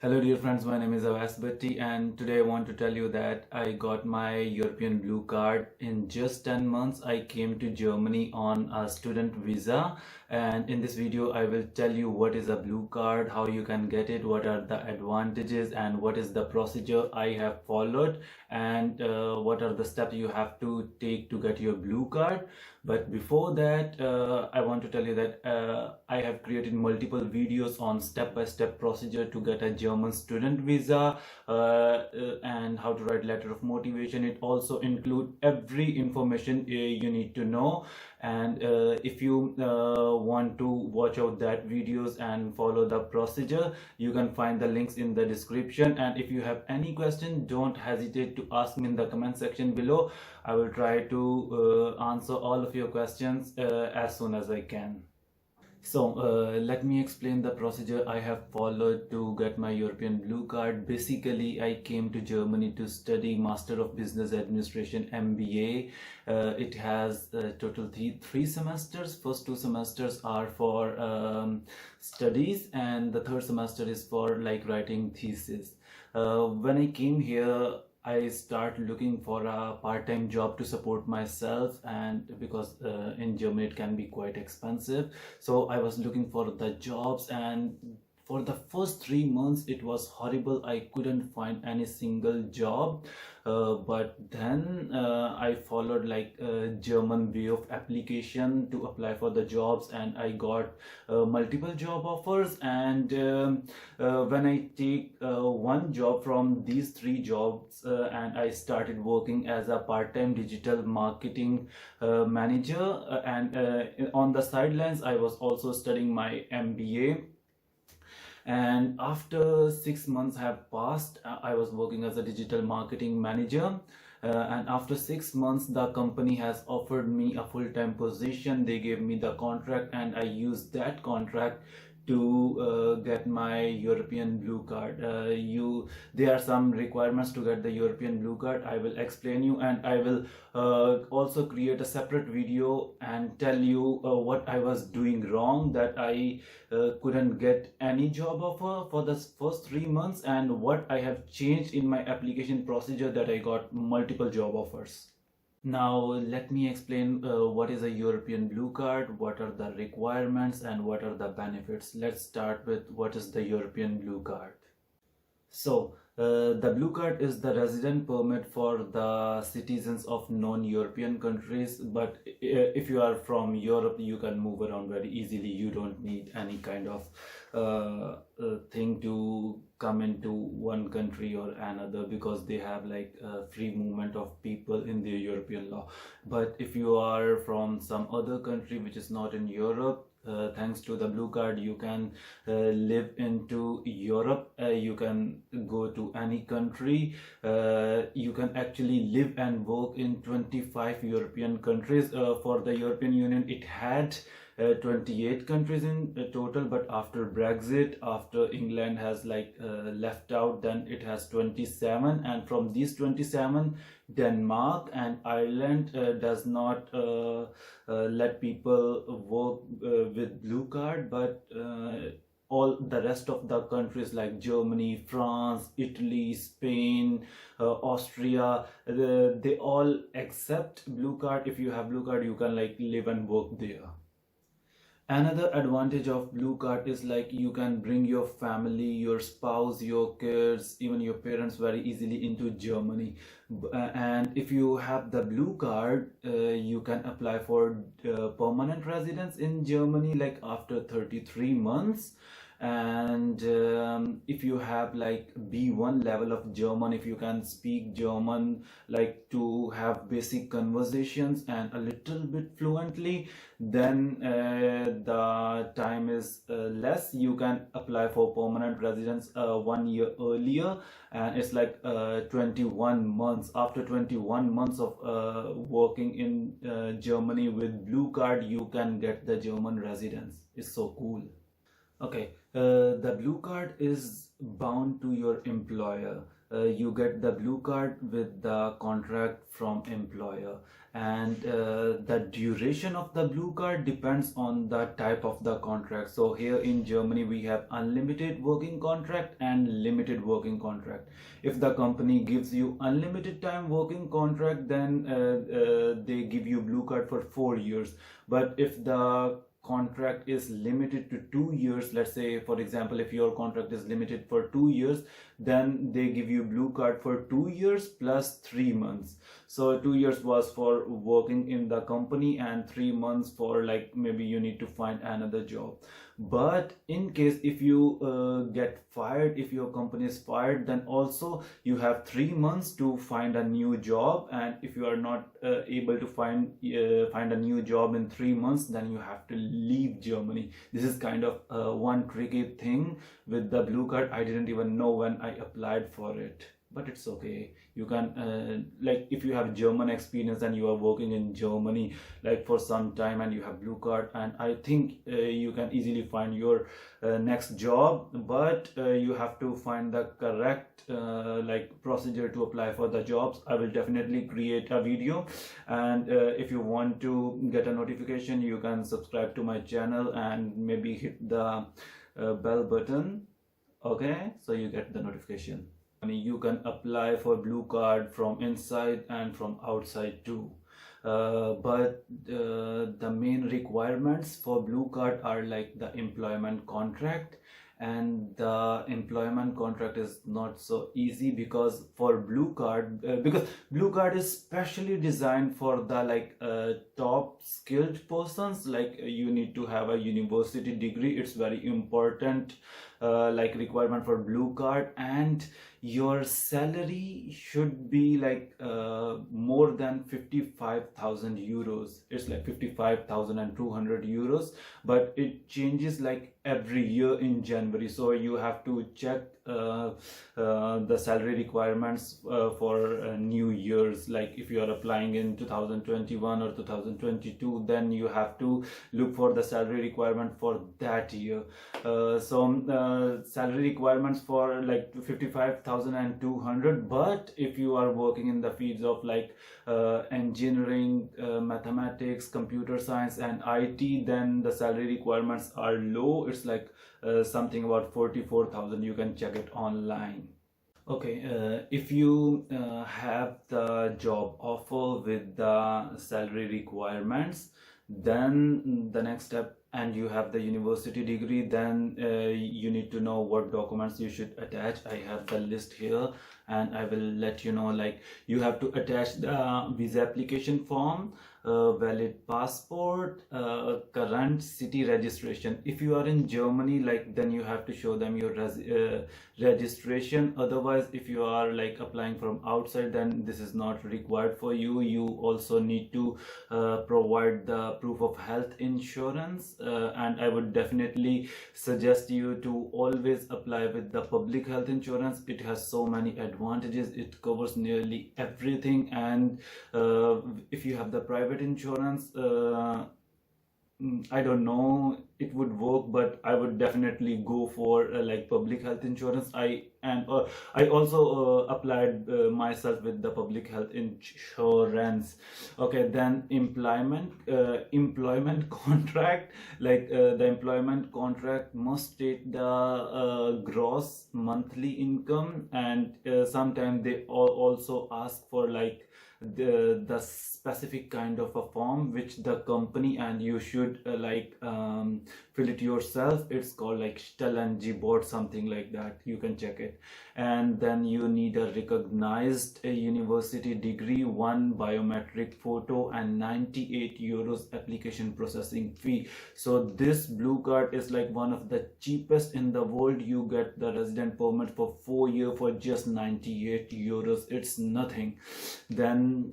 Hello dear friends, my name is Awais Bhatti and today I want to tell you that I got my European blue card in just 10 months. I came to Germany on a student visa, and in this video I will tell you what is a blue card, how you can get it, what are the advantages and what is the procedure I have followed, and what are the steps you have to take to get your blue card. But before that, I want to tell you that I have created multiple videos on step-by-step procedure to get a German student visa, and how to write letter of motivation. It also include every information you need to know. And if you want to watch out that videos and follow the procedure, you can find the links in the description. And if you have any question, don't hesitate to ask me in the comment section below. I will try to answer all of your questions as soon as I can. So let me explain the procedure I have followed to get my European blue card. Basically, I came to Germany to study Master of Business Administration MBA. It has total three semesters. First two semesters are for studies, and the third semester is for like writing thesis. When I came here, I start looking for a part-time job to support myself, and because in Germany it can be quite expensive, so I was looking for the jobs, and for the first 3 months it was horrible. I couldn't find any single job, but then I followed like a German way of application to apply for the jobs, and I got multiple job offers. And when I take one job from these three jobs, and I started working as a part-time digital marketing manager, and on the sidelines I was also studying my MBA. And after 6 months have passed, I was working as a digital marketing manager. And after 6 months, the company has offered me a full-time position. They gave me the contract, and I used that contract to get my European blue card. There are some requirements to get the European blue card. I will explain you, and I will also create a separate video and tell you what I was doing wrong, that I couldn't get any job offer for the first 3 months, and what I have changed in my application procedure that I got multiple job offers. Now, let me explain what is a European blue card, what are the requirements, and what are the benefits. Let's start with what is the European blue card. So, the blue card is the resident permit for the citizens of non-European countries, but if you are from Europe, you can move around very easily. You don't need any kind of thing to come into one country or another, because they have like free movement of people in the European law. But if you are from some other country which is not in Europe, thanks to the blue card, you can live into Europe. You can go to any country. You can actually live and work in 25 European countries. For the European Union, it had 28 countries in total, but after Brexit, after England has like left out, then it has 27, and from these 27, Denmark and Ireland does not let people work with blue card, but all the rest of the countries like Germany, France, Italy, Spain, Austria, they all accept blue card. If you have blue card, you can like live and work there. Another advantage of blue card is like you can bring your family, your spouse, your kids, even your parents very easily into Germany. And if you have the blue card, you can apply for permanent residence in Germany like after 33 months. And if you have like B1 level of German, if you can speak German like to have basic conversations and a little bit fluently, then the time is less. You can apply for permanent residence 1 year earlier, and it's like 21 months. After 21 months of working in Germany with blue card, you can get the German residence. It's so cool. Okay, the blue card is bound to your employer. you get the blue card with the contract from employer, and the duration of the blue card depends on the type of the contract. So here in Germany we have unlimited working contract and limited working contract. If the company gives you unlimited time working contract, then they give you blue card for 4 years. But if the contract is limited to 2 years, let's say for example if your contract is limited for 2 years, then they give you blue card for 2 years plus 3 months. So 2 years was for working in the company and 3 months for like maybe you need to find another job. But in case if you get fired, if your company is fired, then also you have 3 months to find a new job. And if you are not able to find a new job in 3 months, then you have to leave Germany. This is kind of one tricky thing with the blue card. I didn't even know when I applied for it, but it's okay. You can like if you have German experience and you are working in Germany like for some time and you have blue card, and I think you can easily find your next job. But you have to find the correct like procedure to apply for the jobs. I will definitely create a video, and if you want to get a notification, you can subscribe to my channel and maybe hit the bell button. Okay, so you get the notification. You can apply for blue card from inside and from outside too. But the main requirements for blue card are like the employment contract, and the employment contract is not so easy because for blue card because blue card is specially designed for the like top skilled persons. Like you need to have a university degree. It's very important like requirement for blue card, and your salary should be like more than 55,000 euros. It's like 55,200 euros, but it changes like every year in January. So you have to check the salary requirements for new years. Like if you are applying in 2021 or 2022, then you have to look for the salary requirement for that year. Salary requirements for like 55,200. But if you are working in the fields of like engineering, mathematics, computer science and IT, then the salary requirements are low. It's like something about 44,000. You can check it online. Okay, if you have the job offer with the salary requirements, then the next step, and you have the university degree, then you need to know what documents you should attach. I have the list here and I will let you know. Like you have to attach the visa application form, valid passport, current city registration. If you are in Germany, like then you have to show them your registration. Otherwise, if you are like applying from outside, then this is not required for you. You also need to provide the proof of health insurance, and I would definitely suggest you to always apply with the public health insurance. It has so many advantages. It covers nearly everything, and if you have the private insurance, I don't know it would work, but I would definitely go for like public health insurance. I also applied myself with the public health insurance. Okay, then employment contract. Like the employment contract must state the gross monthly income, and sometimes they also ask for like the specific kind of a form which the company, and you should fill it yourself. It's called like Stellengebot, something like that. You can check it. And then you need a recognized university degree, one biometric photo, and 98 euros application processing fee. So this blue card is like one of the cheapest in the world. You get the resident permit for 4 years for just 98 euros. It's nothing. Then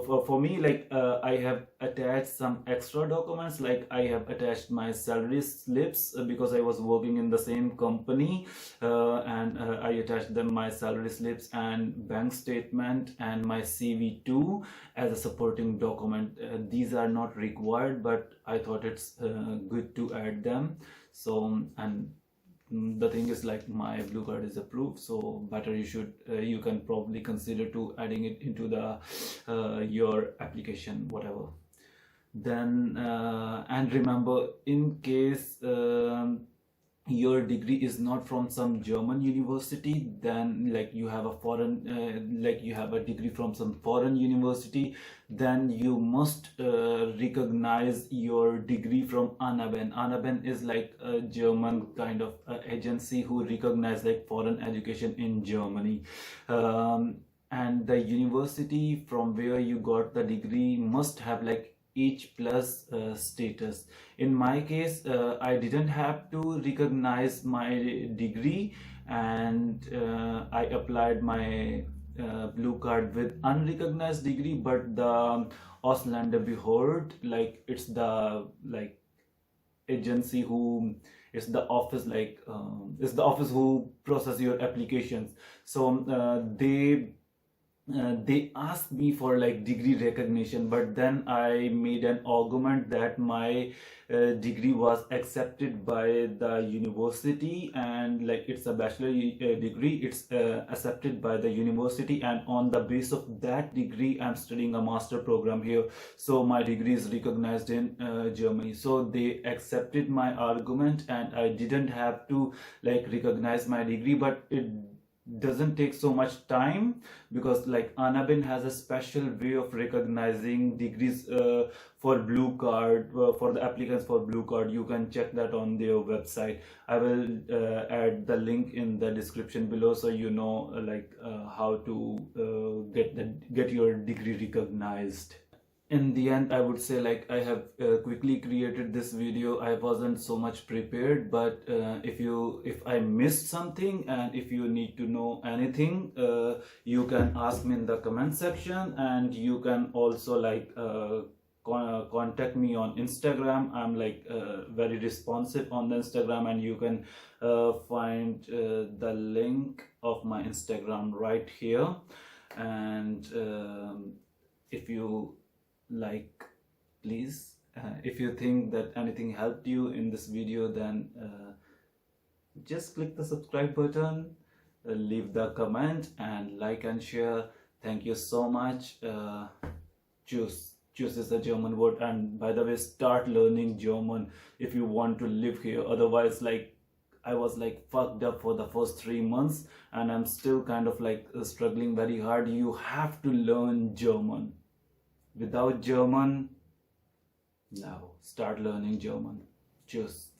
for me, like I have attached some extra documents. Like I have attached my salary slips because I was working in the same company, and I attached them, my salary slips and bank statement and my CV too as a supporting document. These are not required, but I thought it's good to add them. So, and the thing is like my blue card is approved, so better you can probably consider to adding it into the your application, whatever. Then and remember, in case your degree is not from some German university, then like you have a foreign like you have a degree from some foreign university, then you must recognize your degree from Anabin. Anabin is like a German kind of agency who recognize like foreign education in Germany. And the university from where you got the degree must have like H plus status. In my case, I didn't have to recognize my degree, and I applied my blue card with unrecognized degree. But the Ausländerbehörde, like it's the like agency who, it's the office like it's the office who process your applications. So they asked me for like degree recognition, but then I made an argument that my degree was accepted by the university, and like it's a bachelor degree, it's accepted by the university, and on the basis of that degree I'm studying a master program here, so my degree is recognized in Germany. So they accepted my argument, and I didn't have to like recognize my degree. But it doesn't take so much time, because like Anabin has a special way of recognizing degrees for blue card, for the applicants for blue card. You can check that on their website. I will add the link in the description below, so you know how to get your degree recognized. In the end, I would say like I have quickly created this video. I wasn't so much prepared, but if I missed something, and if you need to know anything, you can ask me in the comment section, and you can also like contact me on Instagram. I'm like very responsive on the Instagram, and you can find the link of my Instagram right here. And if you like, please, if you think that anything helped you in this video, then just click the subscribe button, leave the comment, and like and share. Thank you so much. Choose is a German word, and by the way, start learning German if you want to live here. Otherwise, like I was like fucked up for the first 3 months, and I'm still kind of like struggling very hard. You have to learn German. Without German, now start learning German. Cheers.